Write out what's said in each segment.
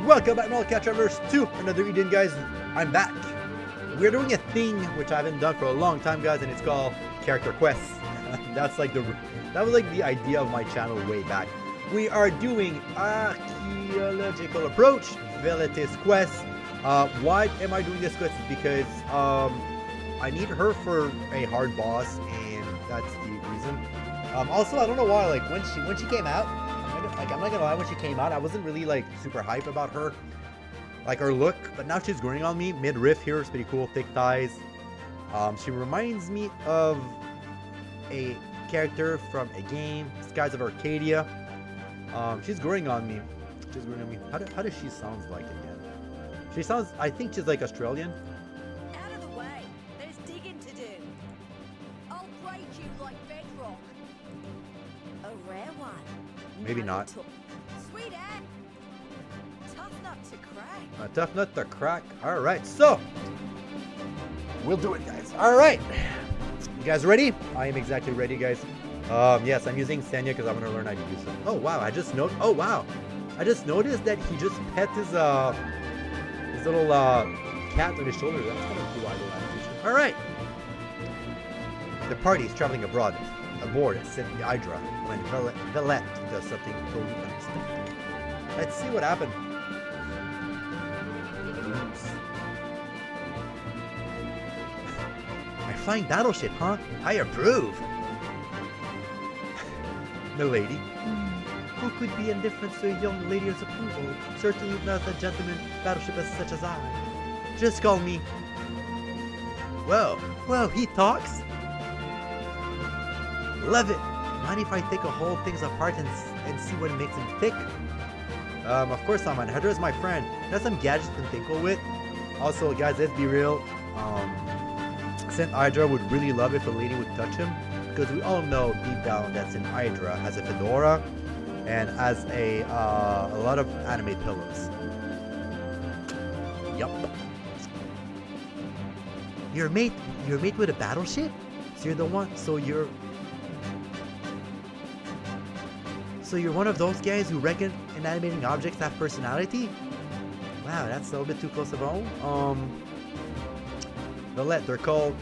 Welcome back, Cat Travelers, to another Eden, guys. I'm back. We're doing a thing which I haven't done for a long time, guys, and it's called character quests. That was like the idea of my channel way back. We are doing archaeological approach, Velette's quest. Why am I doing this quest? Because I need her for a hard boss, and that's the reason. Also, I don't know why. Like when she came out. I'm not gonna lie, when she came out, I wasn't really like super hype about her, like her look, but now she's growing on me. Midriff here is pretty cool, thick thighs. She reminds me of a character from a game, Skies of Arcadia. She's growing on me. How does she sound like again? She sounds, I think she's like Australian. Out of the way, there's digging to do. I'll break you like bedrock. A rare one. Maybe not. Sweet tough nut to crack. A tough nut to crack. All right, so we'll do it, guys. All right, you guys ready? I am exactly ready, guys. Yes, I'm using Senya because I want to learn how to use it. Oh wow, I just noticed that he just pet his little cat on his shoulder. That's kind of cool. All right, the party is traveling aboard St. Hydra when Velette does something totally unexpected. Let's see what happened. My flying battleship, huh? I approve. Milady, who could be indifferent to a young lady's approval? Certainly not a gentleman battleship such as I. Just call me. Whoa, he talks? Love it. Mind if I take a whole things apart and see what makes him tick? Of course I'm on. Hydra is my friend. Got some gadgets to tinkle with. Also, guys, let's be real. St. Hydra would really love if a lady would touch him, because we all know deep down that St. Hydra has a fedora and has a lot of anime pillows. Yup. You're mate with a battleship? So you're the one. So you're one of those guys who reckon inanimating objects have personality? Wow, that's a little bit too close to home. Velette, they're called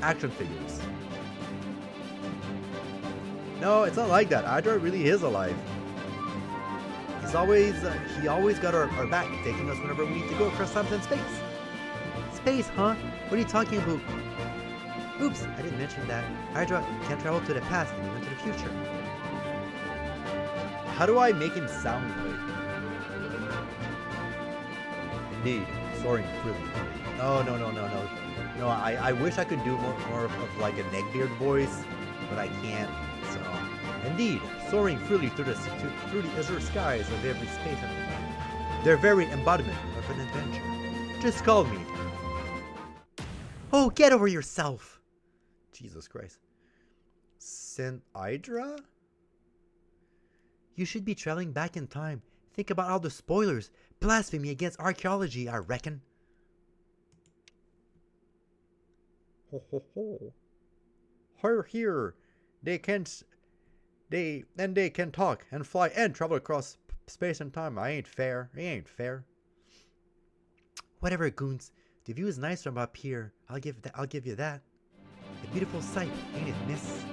action figures. No, it's not like that. Hydra really is alive. He always got our back, taking us whenever we need to go across time and space. Space, huh? What are you talking about? Oops, I didn't mention that. Hydra can travel to the past and even to the future. How do I make him sound like? Indeed, soaring freely. No, I wish I could do more of like a neckbeard voice, but I can't. So, indeed, soaring freely through the azure skies of every space and time. Their very embodiment of an adventure. Just call me. Oh, get over yourself! Jesus Christ. St. Hydra? You should be traveling back in time. Think about all the spoilers. Blasphemy against archaeology, I reckon. Ho ho ho. Here. They can talk and fly and travel across space and time. It ain't fair. Whatever, goons. The view is nice from up here. I'll give you that. A beautiful sight, ain't it, miss?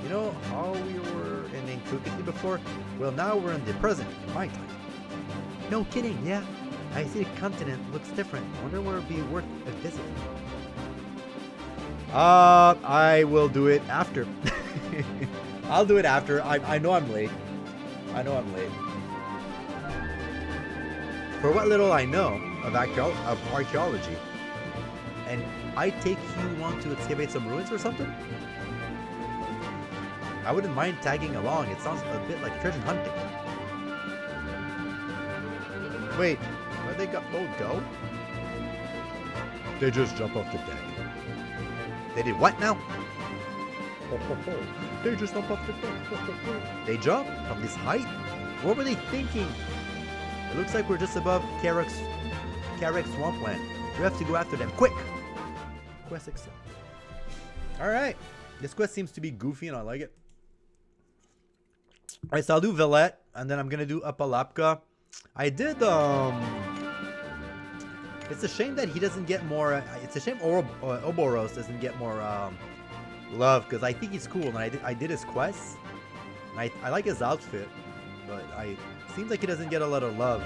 You know how we were in antiquity before? Well, now we're in the present, in my time. No kidding, yeah. I see the continent looks different. I wonder where it'd be worth a visit. I will do it after. I'll do it after. I know I'm late. For what little I know of archaeology, and I take you want to excavate some ruins or something? I wouldn't mind tagging along. It sounds a bit like treasure hunting. Wait, where'd they both go? They just jump off the deck. They did what now? They just jump off the deck. They jump from this height? What were they thinking? It looks like we're just above Carrick's swampland. We have to go after them, quick! Quest accept. Alright. This quest seems to be goofy and I like it. Alright, so I'll do Velette, and then I'm gonna do Apalapka. I did, it's a shame that he doesn't get more, it's a shame Oboros doesn't get more, love, because I think he's cool, and I did his quests, and I like his outfit, but seems like he doesn't get a lot of love.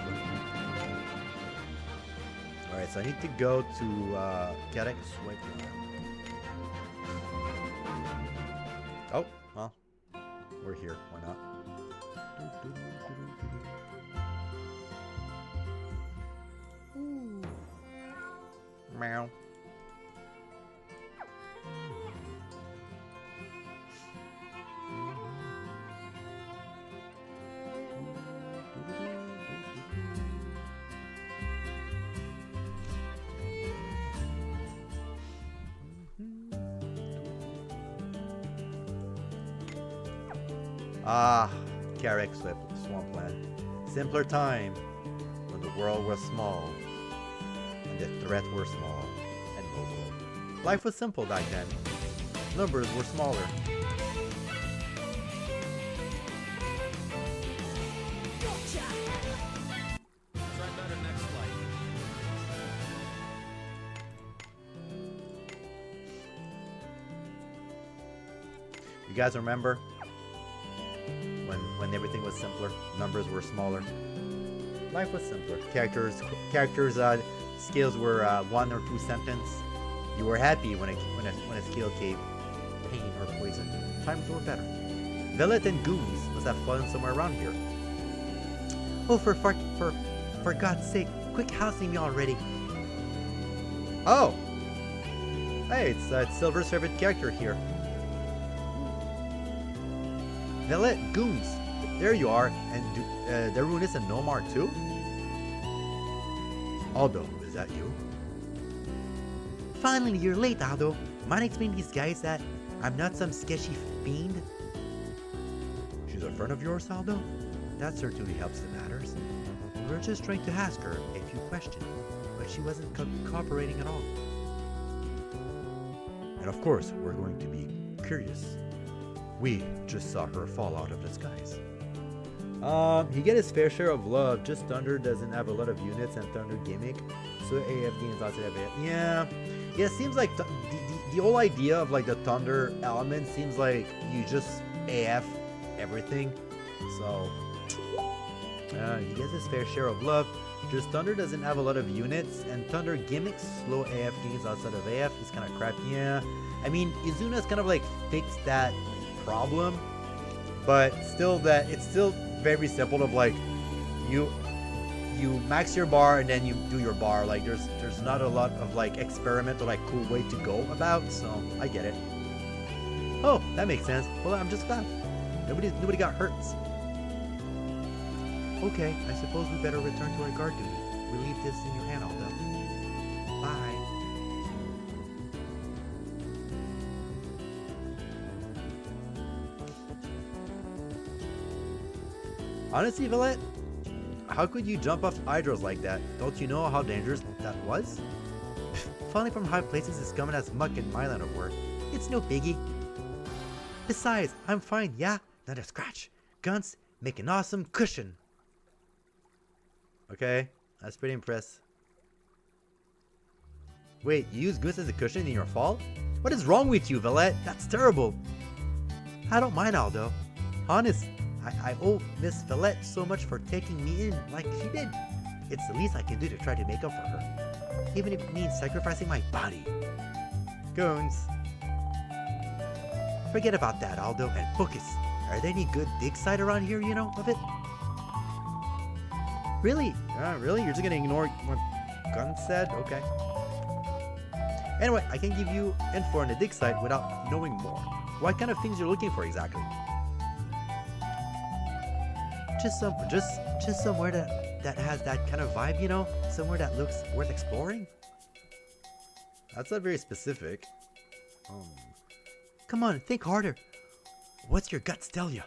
Alright, so I need to go to, Kerex. Wait. Oh, well, we're here. Why not? Meow. Ah, Carrick Slip, Swampland. Simpler time, when the world was small, and the threats were small and local. Life was simple back then. Numbers were smaller. Gotcha! Try better next flight. You guys remember? When everything was simpler, numbers were smaller. Life was simpler. Characters' skills were 1 or 2 sentence. You were happy when a skill gave pain or poison. Times were better. Velette and goons must have fun somewhere around here. Oh, for God's sake, quick housing me already. Oh, hey, it's Silver's favorite character here. Velette, goons, there you are, and the Ruinous and Nomar too? Aldo, is that you? Finally, you're late, Aldo. Mind explaining these guys that I'm not some sketchy fiend? She's a friend of yours, Aldo? That certainly helps the matters. We were just trying to ask her a few questions, but she wasn't cooperating at all. And of course, we're going to be curious. We just saw her fall out of the skies. He get his fair share of love. Just Thunder doesn't have a lot of units and Thunder gimmick, so AF games also have it. Yeah, it seems like the whole idea of like the Thunder element seems like you just AF everything. So he gets his fair share of love. Just Thunder doesn't have a lot of units, and Thunder gimmicks slow AF games outside of AF is kind of crap. Yeah, I mean Izuna's kind of like fixed that problem, but still it's still very simple of like you max your bar and then you do your bar. Like there's not a lot of like experimental like cool way to go about, so I get it. Oh, that makes sense. Well, I'm just glad nobody got hurt. Okay, I suppose we better return to our guard duty. We leave this in your hand, Aldo. Bye. Honestly, Velette, how could you jump off hydros like that? Don't you know how dangerous that was? Falling from high places is common as muck in my line of work. It's no biggie. Besides, I'm fine, yeah? Not a scratch. Guns make an awesome cushion. Okay, that's pretty impressive. Wait, you use guns as a cushion in your fall? What is wrong with you, Velette? That's terrible. I don't mind, Aldo. Honest. I owe Miss Velette so much for taking me in like she did. It's the least I can do to try to make up for her. Even if it means sacrificing my body. Goons. Forget about that, Aldo, and focus. Are there any good dig site around here, you know, of it? Really? Really? You're just gonna ignore what Gun said? Okay. Anyway, I can give you info on the dig site without knowing more. What kind of things you're looking for exactly? Just somewhere that has that kind of vibe, you know? Somewhere that looks worth exploring? That's not very specific. Come on, think harder. What's your guts tell you?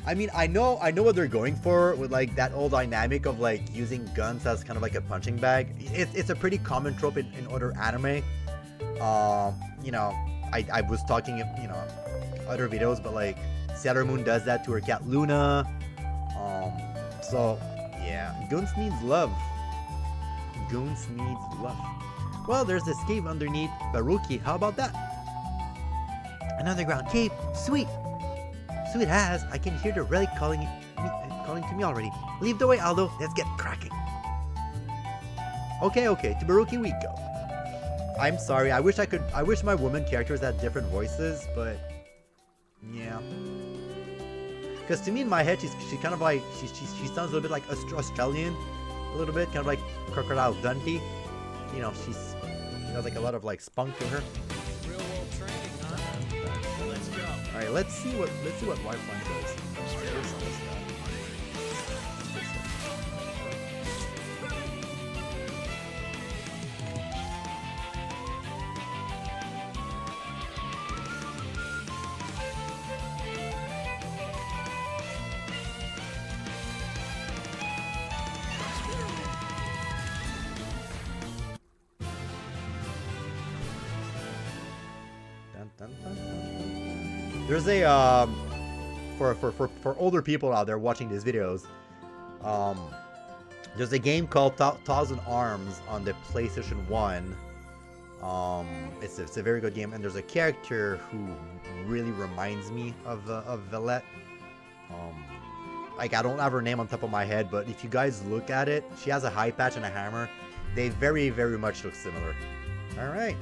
I mean, I know what they're going for with like that old dynamic of like using guns as kind of like a punching bag. It's a pretty common trope in other anime. You know, I was talking, you know, other videos, but like Sailor Moon does that to her cat Luna. So yeah, Goons needs love. Goons needs love. Well, there's this cave underneath Baruki. How about that? An underground cave? Sweet. Sweet as I can hear the relic calling to me already. Leave the way, Aldo. Let's get cracking. Okay, to Baruki we go. I'm sorry. I wish my woman characters had different voices, but yeah. Because to me in my head, she's kind of like she sounds a little bit like Australian, a little bit kind of like Crocodile Dundee. You know, she has like a lot of like spunk to her. Real world training, huh? Let's go. All right, let's see what Wi-Fi does. There's a for older people out there watching these videos, there's a game called Thousand Arms on the PlayStation 1. It's a very good game, and there's a character who really reminds me of Velette. Like I don't have her name on top of my head, but if you guys look at it, she has a high patch and a hammer. They very much look similar. All right.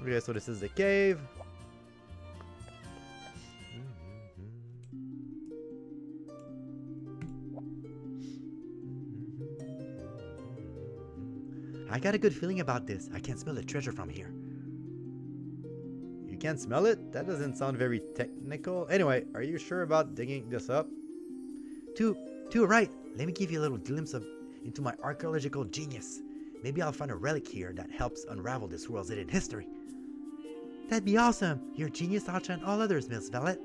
Okay, so this is the cave. I got a good feeling about this. I can smell the treasure from here. You can't smell it? That doesn't sound very technical. Anyway, are you sure about digging this up? Too right. Let me give you a little glimpse into my archaeological genius. Maybe I'll find a relic here that helps unravel this world's hidden history. That'd be awesome. Your genius outshine all others, Miss Velette.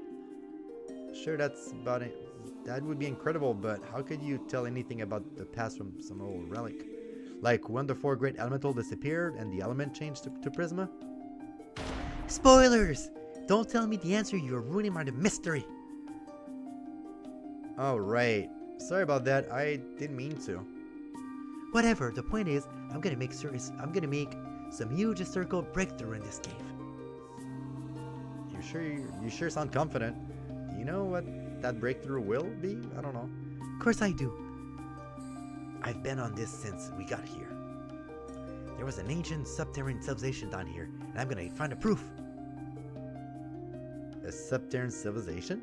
Sure, that's about it. That would be incredible, but how could you tell anything about the past from some old relic? Like when the 4 great elemental disappeared and the element changed to Prisma? Spoilers! Don't tell me the answer, you're ruining my mystery. Oh, right. Sorry about that. I didn't mean to. Whatever. The point is, I'm gonna make some huge historical breakthrough in this cave. You sure sound confident. You know what that breakthrough will be? I don't know. Of course I do. I've been on this since we got here. There was an ancient subterranean civilization down here, and I'm gonna find a proof. A subterranean civilization?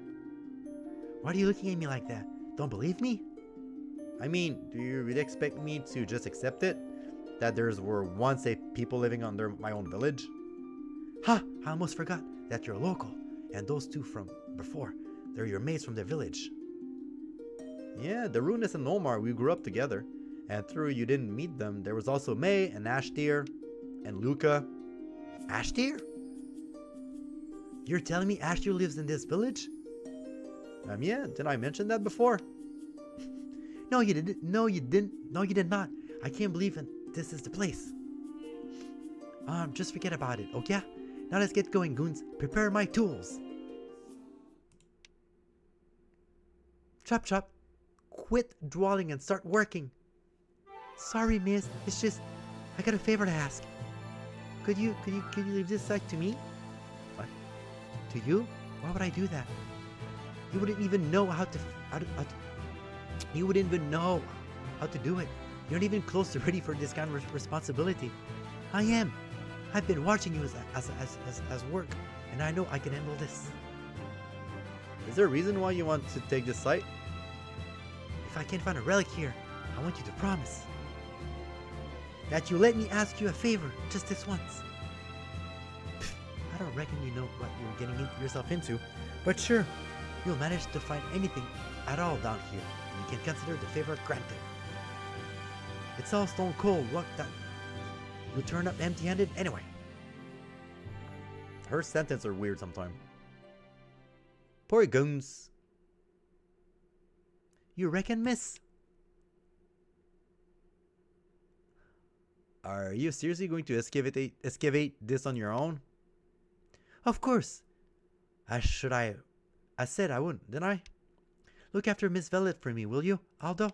Why are you looking at me like that? Don't believe me? I mean, do you really expect me to just accept it? That were once a people living under my own village? Ha! I almost forgot that you're local, and those two from before, they're your mates from the village. Yeah, the Ruinous and Nomar, we grew up together. And through you didn't meet them, there was also May and Ashdeer and Luca. Ashdeer? You're telling me Ashdeer lives in this village? Yeah, didn't I mention that before? No, you didn't. No, you didn't. No, you did not. I can't believe this is the place. Just forget about it, okay? Now let's get going, goons. Prepare my tools. Chop. Quit drawing and start working. Sorry, miss. It's just, I got a favor to ask. Could you leave this site to me? What? To you? Why would I do that? You wouldn't even know how to you wouldn't even know how to do it. You're not even close to ready for this kind of responsibility. I am. I've been watching you as work, and I know I can handle this. Is there a reason why you want to take this site? If I can't find a relic here, I want you to promise that you let me ask you a favor just this once. I don't reckon you know what you're getting yourself into, but sure, you'll manage to find anything at all down here, and you can consider the favor granted. It's all stone cold luck that you turn up empty-handed anyway. Her sentences are weird sometimes. Poor goons. You reckon, miss? Are you seriously going to excavate this on your own? Of course. I said I wouldn't, didn't I? Look after Miss Velette for me, will you, Aldo?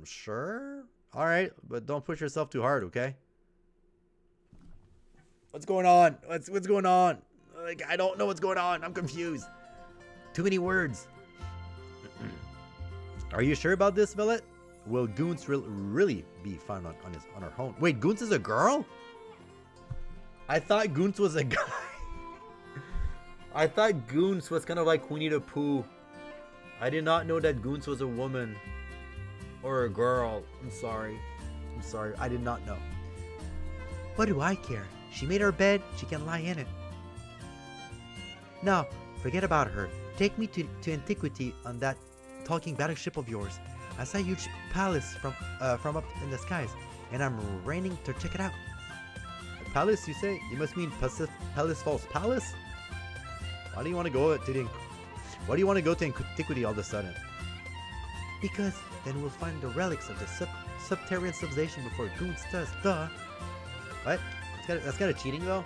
Sure. Alright, but don't push yourself too hard, okay? What's going on? What's going on? Like, I don't know what's going on. I'm confused. Too many words. Are you sure about this, Velette? Will Goons really be fun on her own? Wait, Goons is a girl? I thought Goons was a guy. I thought Goons was kind of like Winnie the Pooh. I did not know that Goons was a woman. Or a girl. I'm sorry. I did not know. What do I care? She made her bed. She can lie in it. Now, forget about her. Take me to antiquity on that talking battleship of yours. I saw a huge palace from up in the skies, and I'm raining to check it out. A palace, you say? You must mean Palace Falls Palace? Why do you want to go to antiquity all of a sudden? Because then we'll find the relics of the subterranean civilization before Goons does. Duh. What? That's kind of cheating, though.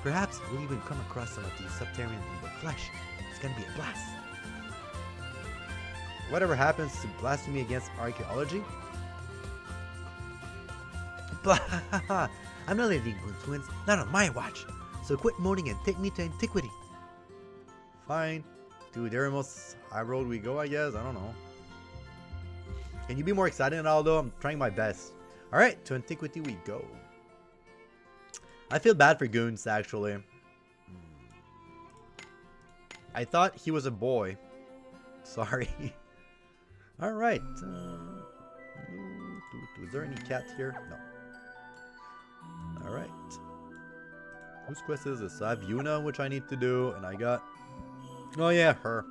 Perhaps we'll even come across some of these subterranean in the flesh. It's gonna be a blast. Whatever happens to blasphemy against archaeology? Blah! I'm not letting Goons win. Not on my watch. So quit moaning and take me to antiquity. Fine. To the most high road we go, I guess. I don't know. Can you be more excited, Aldo? I'm trying my best. Alright, to antiquity we go. I feel bad for Goons, actually. I thought he was a boy. Sorry. Alright. Is there any cat here? No. Alright. Whose quest is this? I have Yuna, which I need to do, and I got... Oh yeah, her.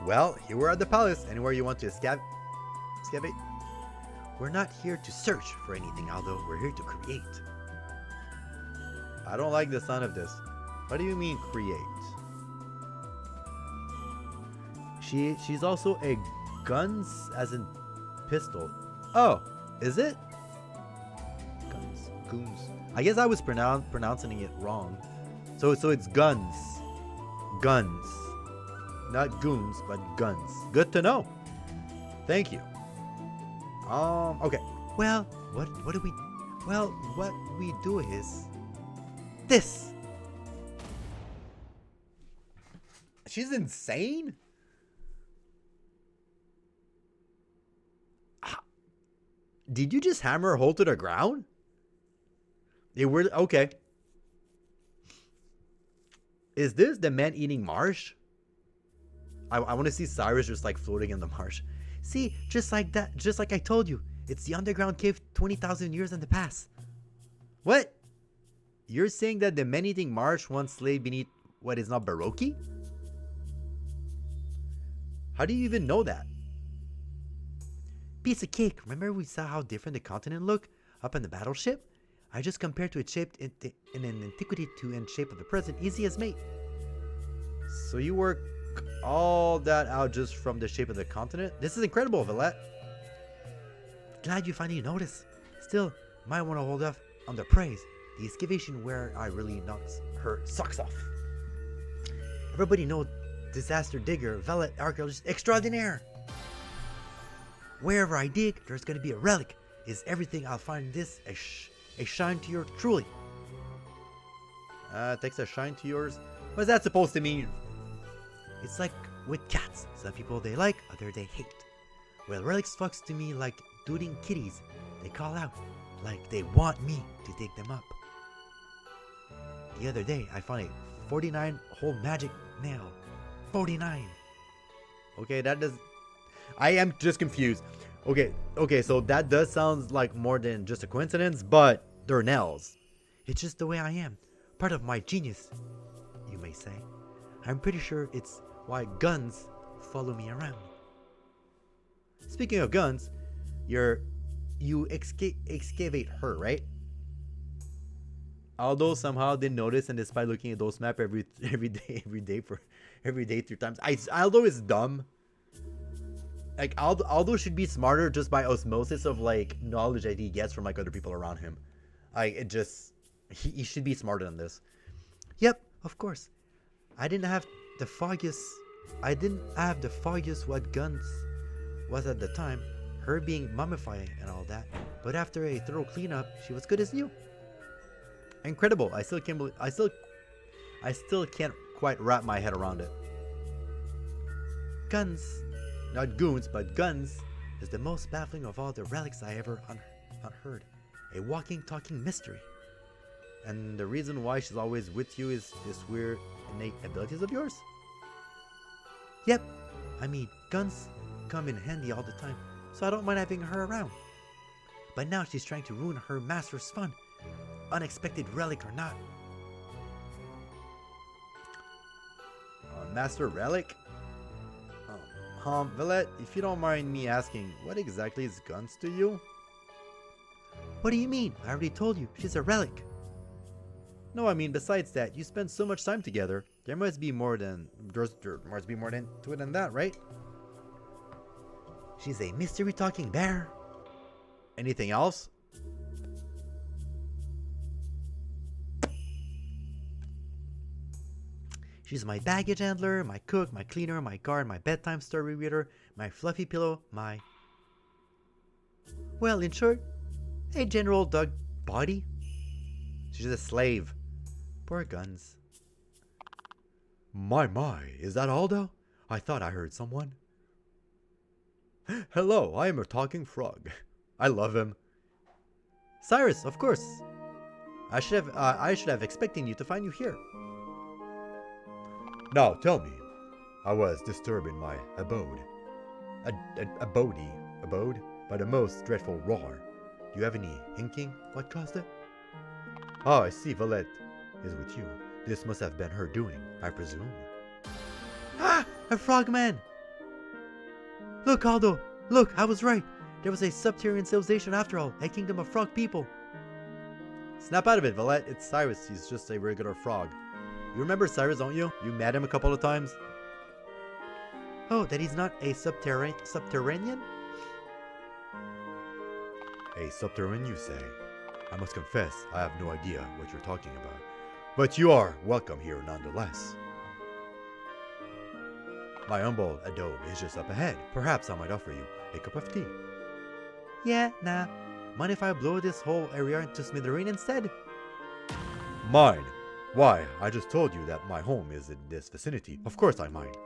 Well, here we're at the palace. Anywhere you want to excavate? We're not here to search for anything, Aldo. We're here to create. I don't like the sound of this. What do you mean, create? She's also a guns, as in pistol. Oh, is it? Goons. I guess I was pronouncing it wrong. So it's guns. Guns. Not goons, but guns. Good to know. Thank you. Okay. Well, what do we... Well, what we do is... this! She's insane? Did you just hammer a hole to the ground? Okay. Is this the man-eating marsh? I want to see Cyrus just like floating in the marsh. See, just like that, just like I told you. It's the underground cave 20,000 years in the past. What? You're saying that the man-eating marsh once lay beneath what is now Baroque? How do you even know that? Piece of cake. Remember we saw how different the continent looked up in the battleship? I just compared to its shape in an antiquity to in shape of the present. Easy as mate. So you work all that out just from the shape of the continent? This is incredible, Velette. Glad you finally noticed. Still, might want to hold off on the praise. The excavation where I really knocks her socks off. Everybody knows disaster digger, Velette, archaeologist extraordinaire. Wherever I dig, there's going to be a relic. Is everything I'll find this a shine to your truly? Takes a shine to yours. What's that supposed to mean? It's like with cats. Some people they like, others they hate. Well, relics fucks to me like dooting kitties. They call out like they want me to take them up. The other day, I found a 49-hole magic nail. 49. Okay, that does... I am just confused. Okay, so that does sound like more than just a coincidence, but they're nails. It's just the way I am. Part of my genius, you may say. I'm pretty sure it's why guns follow me around. Speaking of guns, you excavate her, right? Although somehow they notice, and despite looking at those map every day 3 times, Aldo is dumb. Like Aldo should be smarter just by osmosis of like knowledge that he gets from like other people around him. He should be smarter than this. Yep, of course. I didn't have the foggiest what guns was at the time, her being mummified and all that. But after a thorough cleanup, she was good as new. Incredible. I still can't quite wrap my head around it. Guns, not goons, but guns, is the most baffling of all the relics I ever unheard. A walking, talking mystery. And the reason why she's always with you is this weird innate abilities of yours? Yep. I mean, guns come in handy all the time, so I don't mind having her around. But now she's trying to ruin her master's fun, unexpected relic or not. Master relic? Velette, if you don't mind me asking, what exactly is guns to you? What do you mean? I already told you, she's a relic. No, I mean, besides that, you spend so much time together. There must be more to it than that, right? She's a mystery talking bear. Anything else? She's my baggage handler, my cook, my cleaner, my guard, my bedtime story reader, my fluffy pillow, well, in short, a general dog body. She's a slave. Poor guns. My, is that Aldo? I thought I heard someone. Hello, I am a talking frog. I love him. Cyrus, of course. I should have expecting you to find you here. Now tell me, I was disturbed in my abode by the most dreadful roar. Do you have any hinking what caused it? Oh, I see. Velette is with you. This must have been her doing, I presume. Ah! A frogman! Look, Aldo! Look, I was right. There was a subterranean civilization after all, a kingdom of frog people. Snap out of it, Velette. It's Cyrus. He's just a regular frog. You remember Cyrus, don't you? You met him a couple of times. Oh, that he's not a subterranean? A subterranean, you say? I must confess, I have no idea what you're talking about. But you are welcome here nonetheless. My humble adobe is just up ahead. Perhaps I might offer you a cup of tea. Yeah, nah. Mind if I blow this whole area into smithereen instead? Mine? Why, I just told you that my home is in this vicinity. Of course I mind.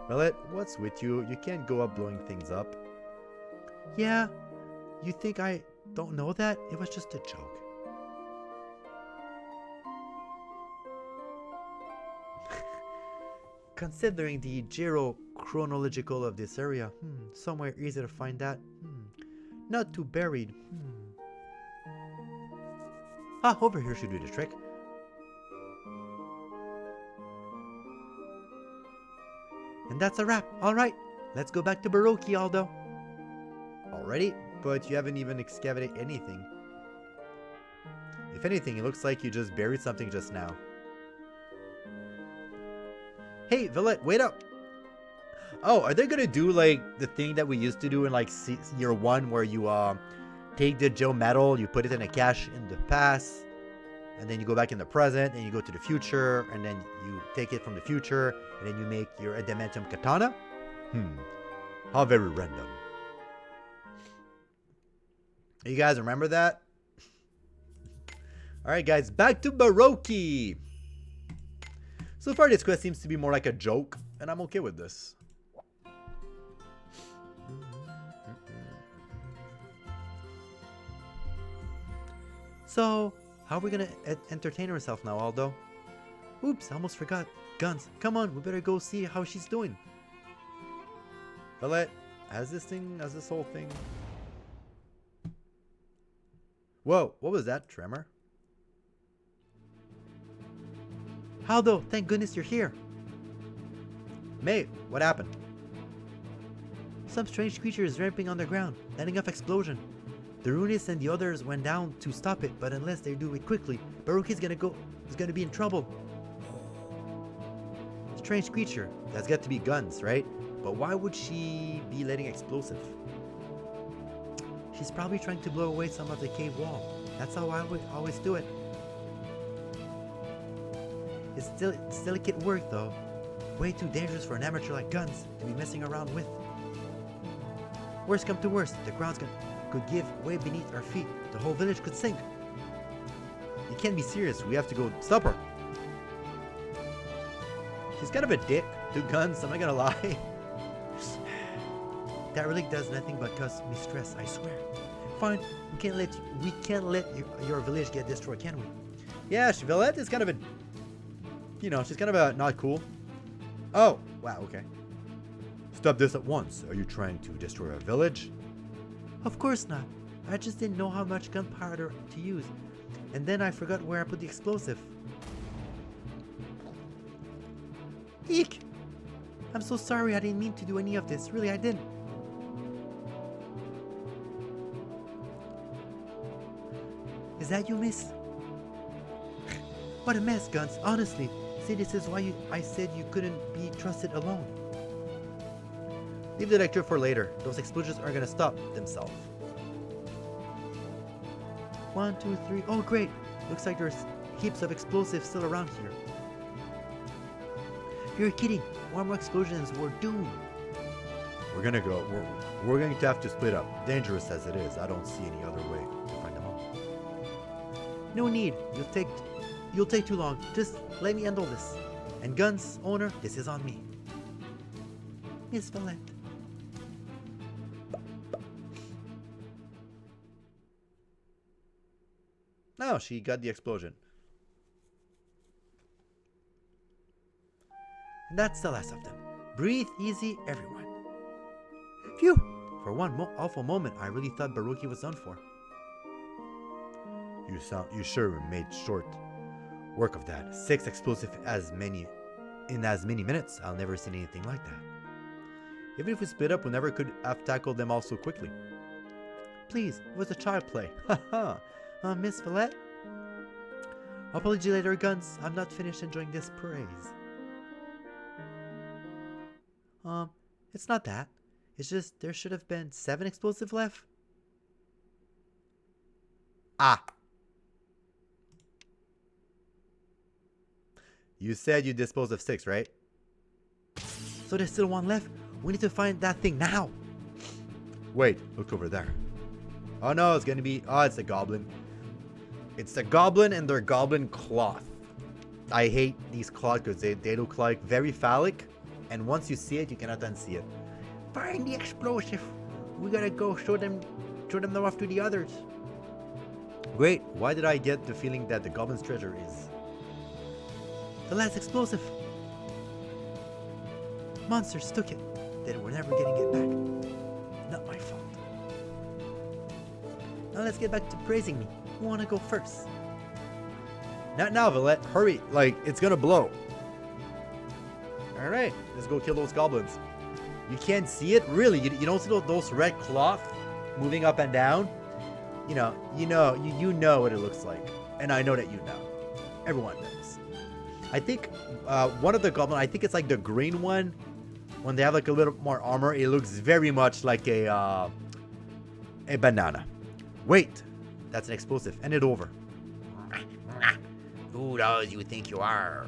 Velette, what's with you? You can't go up blowing things up. Yeah, you think I don't know that? It was just a joke. Considering the geochronological of this area, somewhere easy to find that. Not too buried. Ah, over here should do the trick. And that's a wrap. Alright, let's go back to Baroque, Aldo. Already? But you haven't even excavated anything. If anything, it looks like you just buried something just now. Hey, Velette, wait up! Oh, are they gonna do like the thing that we used to do in like year 1 where you take the Joe metal, you put it in a cache in the past, and then you go back in the present, and you go to the future, and then you take it from the future, and then you make your adamantium katana? How very random. You guys remember that? Alright guys, back to Baroque! So far this quest seems to be more like a joke, and I'm okay with this. So, how are we gonna entertain ourselves now, Aldo? Oops, I almost forgot. Guns, come on, we better go see how she's doing. Velette, has this whole thing... Whoa, what was that, Tremor? Aldo, thank goodness you're here. Mate, what happened? Some strange creature is ramping on the ground, letting off explosion. The Runis and the others went down to stop it, but unless they do it quickly, Baruchi's gonna be in trouble. Strange creature. That's got to be guns, right? But why would she be letting explosive? She's probably trying to blow away some of the cave wall. That's how I would always do it. It's delicate work though. Way too dangerous for an amateur like Guns to be messing around with. Worst come to worst, the ground could give way beneath our feet. The whole village could sink. You can't be serious. We have to go stop her. She's kind of a dick to Guns, I'm not gonna lie. That relic does nothing but cause me stress, I swear. Fine, we can't let your village get destroyed, can we? Yeah, Velette is kind of a, you know, she's kind of a not cool. Oh, wow, okay. Stop this at once. Are you trying to destroy a village? Of course not. I just didn't know how much gunpowder to use. And then I forgot where I put the explosive. Eek! I'm so sorry, I didn't mean to do any of this. Really, I didn't. Is that you, miss? What a mess, Guns. Honestly, see, this is why I said you couldn't be trusted alone. Leave the lecture for later. Those explosions are gonna stop themselves. 1, 2, 3. Oh, great. Looks like there's heaps of explosives still around here. You're kidding. One more explosions, we're doomed. We're going to have to split up. Dangerous as it is, I don't see any other way to find them all. No need. You'll take too long. Just let me handle this. And Guns, owner, this is on me. Miss Velette. Oh, she got the explosion. And that's the last of them. Breathe easy, everyone. Phew! For one awful moment, I really thought Baruchi was done for. You sure made short work of that. 6 explosive in as many minutes. I'll never see anything like that. Even if we split up, we never could have tackled them all so quickly. Please, it was a child play. Haha. Miss Velette? Apology later, Guns. I'm not finished enjoying this praise. It's not that. It's just there should have been 7 explosive left. Ah. You said you disposed of 6, right? So there's still 1 left? We need to find that thing now. Wait, look over there. Oh no, it's gonna be... Oh, it's a goblin. It's the goblin and their goblin cloth. I hate these cloth because they look like very phallic. And once you see it, you cannot unsee it. Find the explosive. We gotta go show them off to the others. Great. Why did I get the feeling that the goblin's treasure is the last explosive? Monsters took it. Then we're never getting it back. Not my fault. Now let's get back to praising me. Who wanna go first? Not now, Velette. Hurry. Like, it's gonna blow. Alright, let's go kill those goblins. You can't see it? Really? You don't see those red cloth moving up and down? You know what it looks like. And I know that you know. Everyone knows. I think one of the goblins, I think it's like the green one. When they have like a little more armor, it looks very much like a banana. Wait, that's an explosive. End it over. Who does you think you are?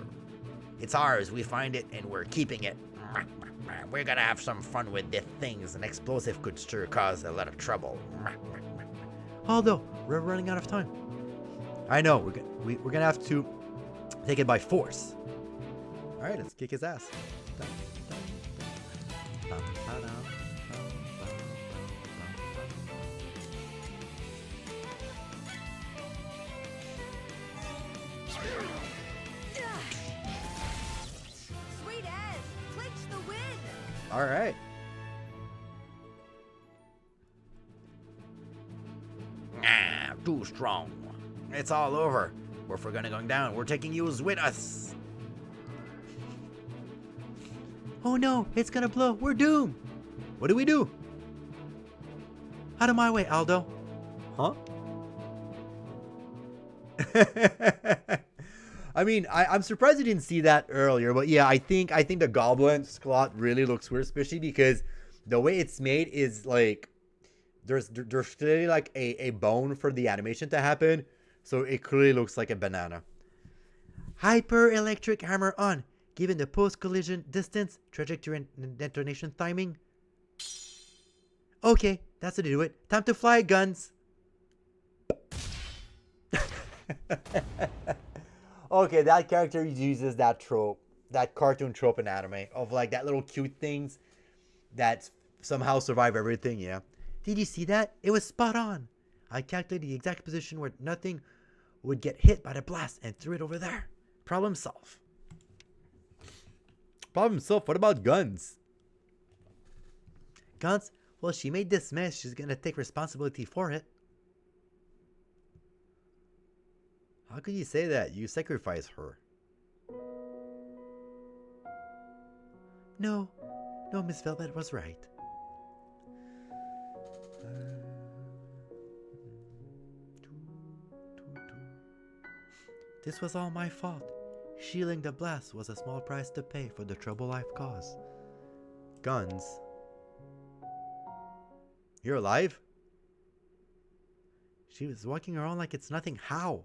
It's ours. We find it and we're keeping it. We're gonna have some fun with these things. An explosive could sure cause a lot of trouble. Although we're running out of time. I know. We're gonna have to take it by force. All right, let's kick his ass. Sweet as, clinch the win. All right. Too strong. It's all over. If we're gonna go down, we're taking yous with us. Oh no, it's gonna blow. We're doomed. What do we do? Out of my way, Aldo. Huh? I mean, I'm surprised you didn't see that earlier, but yeah, I think the goblin squat really looks weird, especially because the way it's made is like there's clearly like a bone for the animation to happen, so it clearly looks like a banana. Hyper electric hammer on. Given the post collision distance, trajectory, and detonation timing. Okay, that's how to do it. Time to fly, guns. Okay, that character uses that trope, that cartoon trope in anime of like that little cute things that somehow survive everything. Yeah. Did you see that? It was spot on. I calculated the exact position where nothing would get hit by the blast and threw it over there. Problem solved. Problem solved. What about guns? Guns? Well, she made this mess. She's gonna take responsibility for it. How could you say that? You sacrificed her. No, Miss Velvet was right. This was all my fault. Shielding the blast was a small price to pay for the trouble I've caused. Guns. You're alive? She was walking around like it's nothing. How?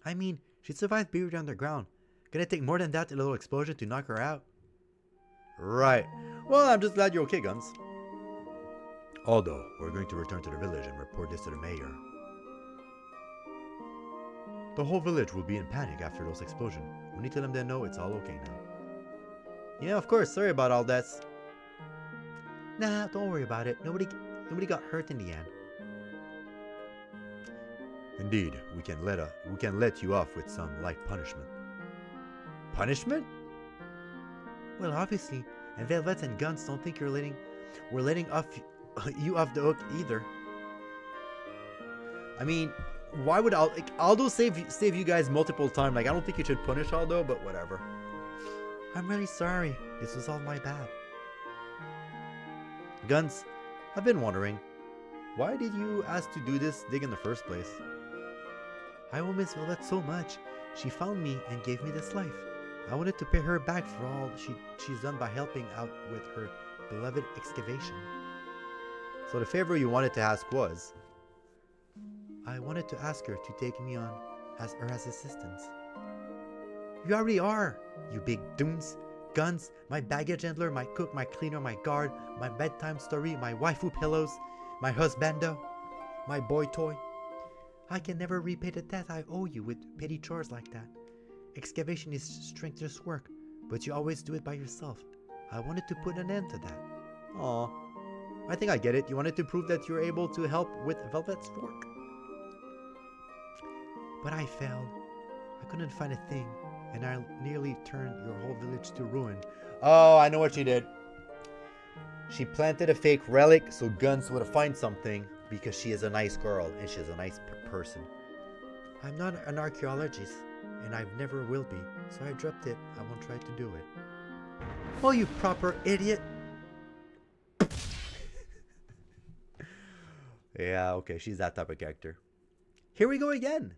I mean, she survived buried underground. Gonna take more than that, a little explosion to knock her out. Right. Well, I'm just glad you're okay, Guns. Although, we're going to return to the village and report this to the mayor. The whole village will be in panic after those explosions. We need to let them know it's all okay now. Yeah, of course. Sorry about all that. Nah, don't worry about it. Nobody got hurt in the end. Indeed, we can let you off with some light punishment. Punishment? Well, obviously, and Velvet and Guns don't think we're letting you off the hook either. I mean, why would Aldo save you guys multiple times? Like, I don't think you should punish Aldo, but whatever. I'm really sorry. This was all my bad. Guns, I've been wondering, why did you ask to do this dig in the first place? I will miss Velvet so much. She found me and gave me this life. I wanted to pay her back for all she's done by helping out with her beloved excavation. So the favor you wanted to ask was? I wanted to ask her to take me on as her assistant. You already are, you big dunes. Guns, my baggage handler, my cook, my cleaner, my guard, my bedtime story, my waifu pillows, my husbando, my boy toy. I can never repay the debt I owe you with petty chores like that. Excavation is strenuous work, but you always do it by yourself. I wanted to put an end to that. Aw, I think I get it. You wanted to prove that you're able to help with Velvet's work. But I failed. I couldn't find a thing, and I nearly turned your whole village to ruin. Oh, I know what she did. She planted a fake relic so Guns would find something because she is a nice girl and she's a nice person. I'm not an archaeologist, and I never will be, so I dropped it. I won't try to do it. Oh, you proper idiot! Yeah, okay, she's that type of character. Here we go again.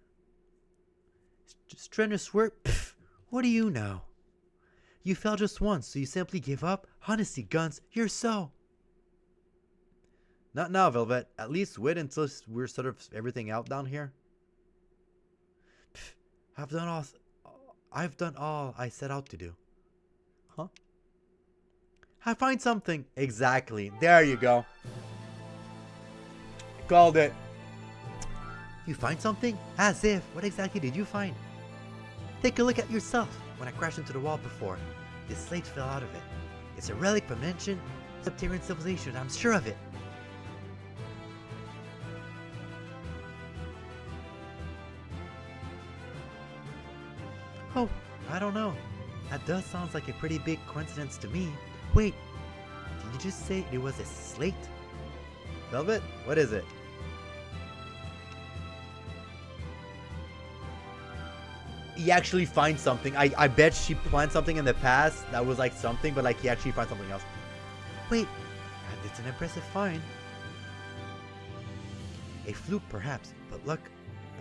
Strenuous work? Pfft, what do you know? You fell just once, so you simply give up? Honestly, Guns, you're so... Not now, Velvet. At least wait until we're sort of everything out down here. Pfft, I've done all I set out to do. Huh? I find something. Exactly. There you go. Called it. You find something? As if. What exactly did you find? Take a look at yourself. When I crashed into the wall before, this slate fell out of it. It's a relic from ancient subterranean civilization. I'm sure of it. Oh, I don't know. That does sound like a pretty big coincidence to me. Wait, did you just say it was a slate? Velvet, what is it? He actually finds something. I bet she planned something in the past that was like something, but like he actually finds something else. Wait, it's an impressive find. A fluke, perhaps, but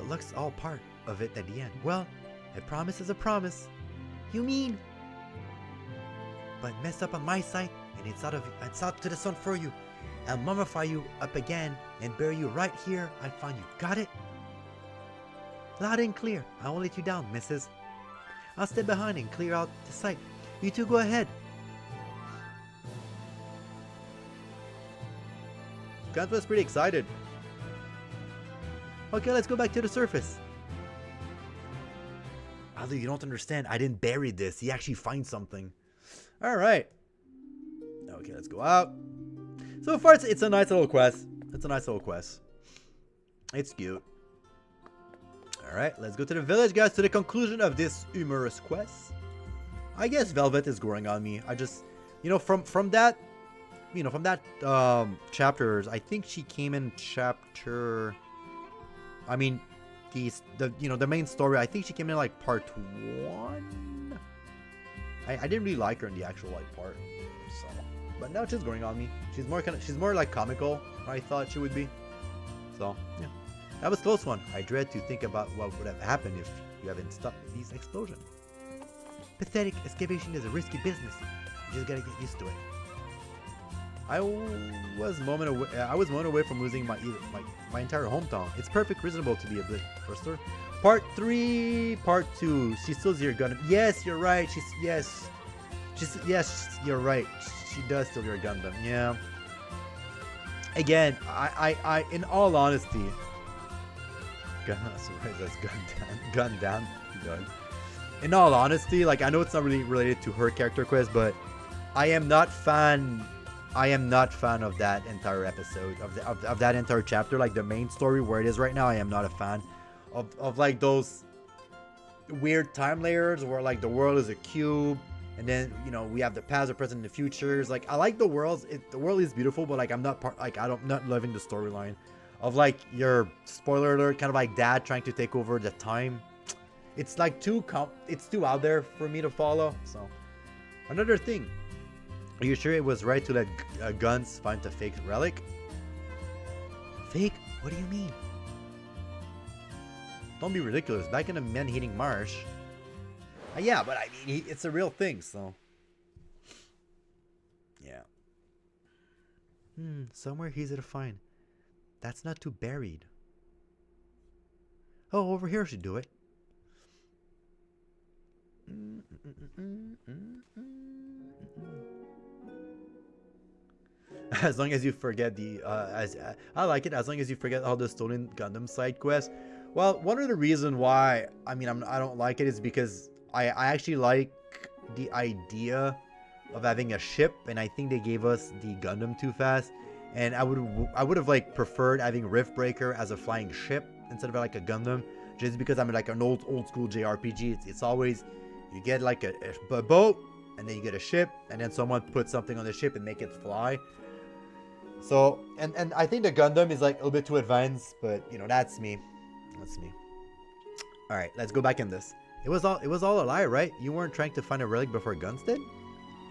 luck's all part of it at the end. Well, a promise is a promise. You mean? But mess up on my side, and it's out to the sun for you. I'll mummify you up again and bury you right here I found you. Got it? Loud and clear. I won't let you down, missus. I'll stay behind and clear out the site. You two go ahead. Guns was pretty excited. Okay, let's go back to the surface. Although you don't understand, I didn't bury this. He actually finds something. Alright. Okay, let's go out. So far, it's a nice little quest. It's a nice little quest. It's cute. Alright, let's go to the village, guys, to the conclusion of this humorous quest. I guess Velvet is growing on me. I just, from that, chapters, I think she came in chapter, the main story, I think she came in like part 1. I didn't really like her in the actual part, so, but now she's growing on me. She's more like comical than I thought she would be. So yeah, that was a close one. I dread to think about what would have happened if you haven't stopped these explosions. Pathetic. Excavation is a risky business. You just gotta get used to it. I was a moment away from losing my entire hometown. It's perfect reasonable to be a bit firster. Part 3, part 2. She steals your Gundam. Yes, you're right. Yes, you're right. She does steal your Gundam. Yeah. Again, I in all honesty, Gundam. In all honesty, like, I know it's not really related to her character quest, but I am not fan of that entire episode, of that entire chapter, like the main story where it is right now. I am not a fan of like those weird time layers where like the world is a cube and then we have the past, the present, and the futures. Like, I like the worlds. The world is beautiful, but like I'm not not loving the storyline of like your spoiler alert, kind of like dad trying to take over the time. It's like it's too out there for me to follow. So another thing. Are you sure it was right to let Guns find a fake relic? Fake? What do you mean? Don't be ridiculous. Back in the man-hating marsh. Yeah, but I mean, it's a real thing, so. Yeah. Somewhere easy to find. That's not too buried. Oh, over here should do it. As long as you forget I like it, as long as you forget all the stolen Gundam side quests. Well, one of the reasons why I don't like it is because I actually like the idea of having a ship, and I think they gave us the Gundam too fast, and I would have like preferred having Riftbreaker as a flying ship instead of like a Gundam, just because I'm like an old school JRPG. It's always, you get like a boat, and then you get a ship, and then someone puts something on the ship and make it fly. So, and I think the Gundam is like a little bit too advanced, but that's me. All right, let's go back in this. It was all a lie, right? You weren't trying to find a relic before Guns did?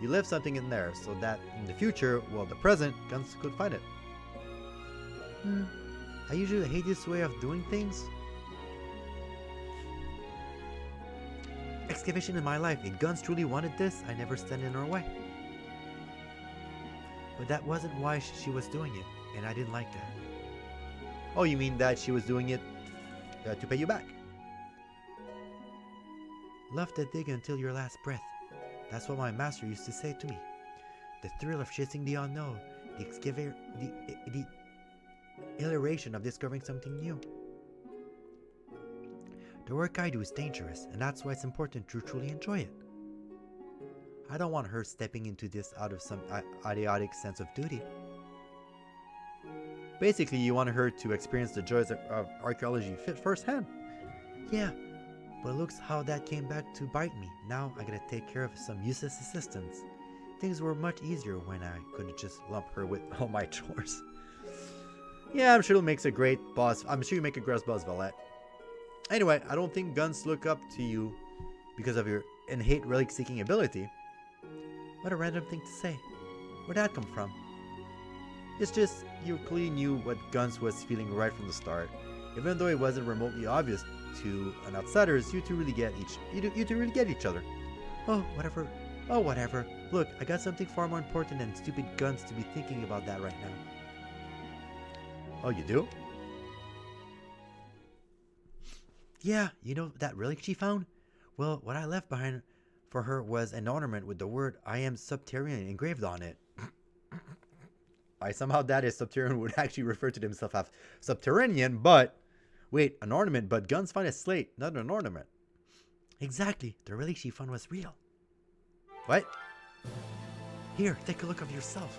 You left something in there so that in the future, well, the present, Guns could find it. I usually hate this way of doing things. Excavation in my life. If Guns truly wanted this, I never stand in her way. But that wasn't why she was doing it, and I didn't like that. Oh, you mean that she was doing it to pay you back? Love to dig until your last breath. That's what my master used to say to me. The thrill of chasing the unknown, the exhilaration of discovering something new. The work I do is dangerous, and that's why it's important to truly enjoy it. I don't want her stepping into this out of some idiotic sense of duty. Basically, you want her to experience the joys of archaeology firsthand. Yeah, but looks how that came back to bite me. Now I gotta take care of some useless assistants. Things were much easier when I could just lump her with all my chores. Yeah, I'm sure it'll make a great boss. I'm sure you make a great boss, Velette. Anyway, I don't think Guns look up to you because of your innate relic-seeking ability. What a random thing to say. Where'd that come from? It's just you clearly knew what Guns was feeling right from the start. Even though it wasn't remotely obvious to an outsiders, you two really get each other. Oh, whatever. Oh, whatever. Look, I got something far more important than stupid Guns to be thinking about that right now. Oh, you do? Yeah, you know that relic she found? Well, what I left behind for her was an ornament with the word I am subterranean engraved on it. I somehow that is subterranean would actually refer to himself as subterranean, but wait, an ornament, but Guns find a slate, not an ornament. Exactly, the relic she found was real. What? Here, take a look of yourself.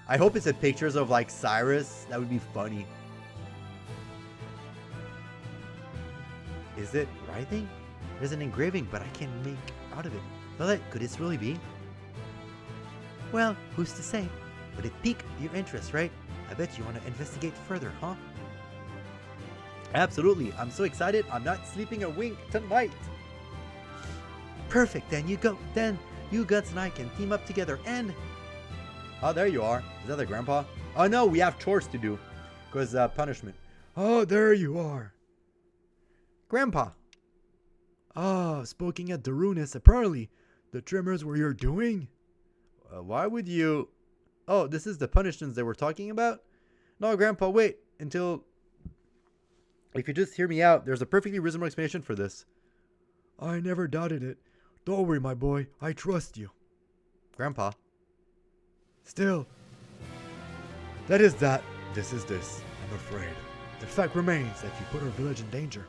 I hope it's a pictures of like Cyrus. That would be funny. Is it writhing? There's an engraving, but I can't make out of it. Velette, could this really be? Well, who's to say? But it piqued your interest, right? I bet you want to investigate further, huh? Absolutely. I'm so excited. I'm not sleeping a wink tonight. Perfect. Then you Guts and I can team up together and... Oh, there you are. Is that the grandpa? Oh, no, we have chores to do. Because punishment. Oh, there you are. Grandpa. Oh, spoken at the ruinous, apparently. The tremors were your doing? Why would you... Oh, this is the punishments they were talking about? No, Grandpa, wait until... If you just hear me out, there's a perfectly reasonable explanation for this. I never doubted it. Don't worry, my boy. I trust you. Grandpa. Still. That is that. This is this, I'm afraid. The fact remains that you put our village in danger.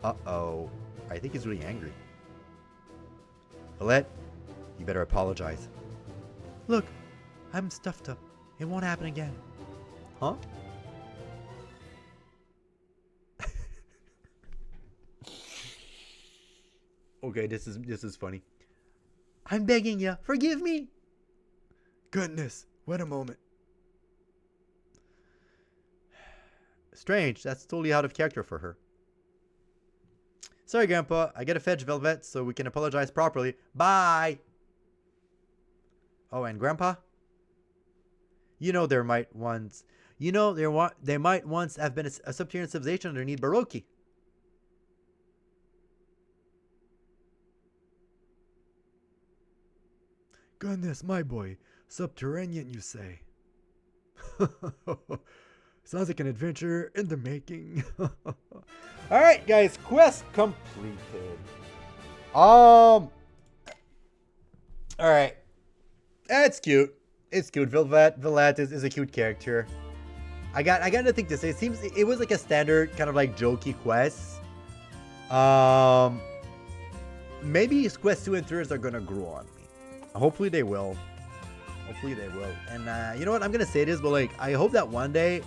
Uh-oh. I think he's really angry. Velette, you better apologize. Look, I'm stuffed up. It won't happen again. Huh? Okay, this is funny. I'm begging you, forgive me. Goodness, wait a moment. Strange, that's totally out of character for her. Sorry, Grandpa, I gotta fetch Velvet so we can apologize properly. Bye! Oh, and Grandpa? There might once have been a subterranean civilization underneath Baroque. Goodness, my boy. Subterranean, you say? Sounds like an adventure in the making. Alright, guys. Quest completed. Alright. That's cute. It's cute. Velette is a cute character. I got nothing to say. It was like a standard kind of like jokey quest. Maybe quest 2 and 3 are gonna grow on me. Hopefully they will. And you know what? I'm gonna say this, but like I hope that one day,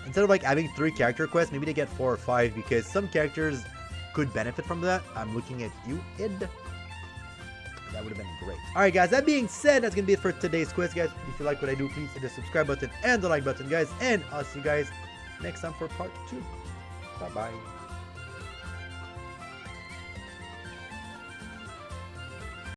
instead of like having 3 character quests, maybe they get 4 or 5 because some characters could benefit from that. I'm looking at you, Ed. That would have been great. Alright guys, that being said, that's gonna be it for today's quest, guys. If you like what I do, please hit the subscribe button and the like button, guys. And I'll see you guys next time for part 2. Bye bye.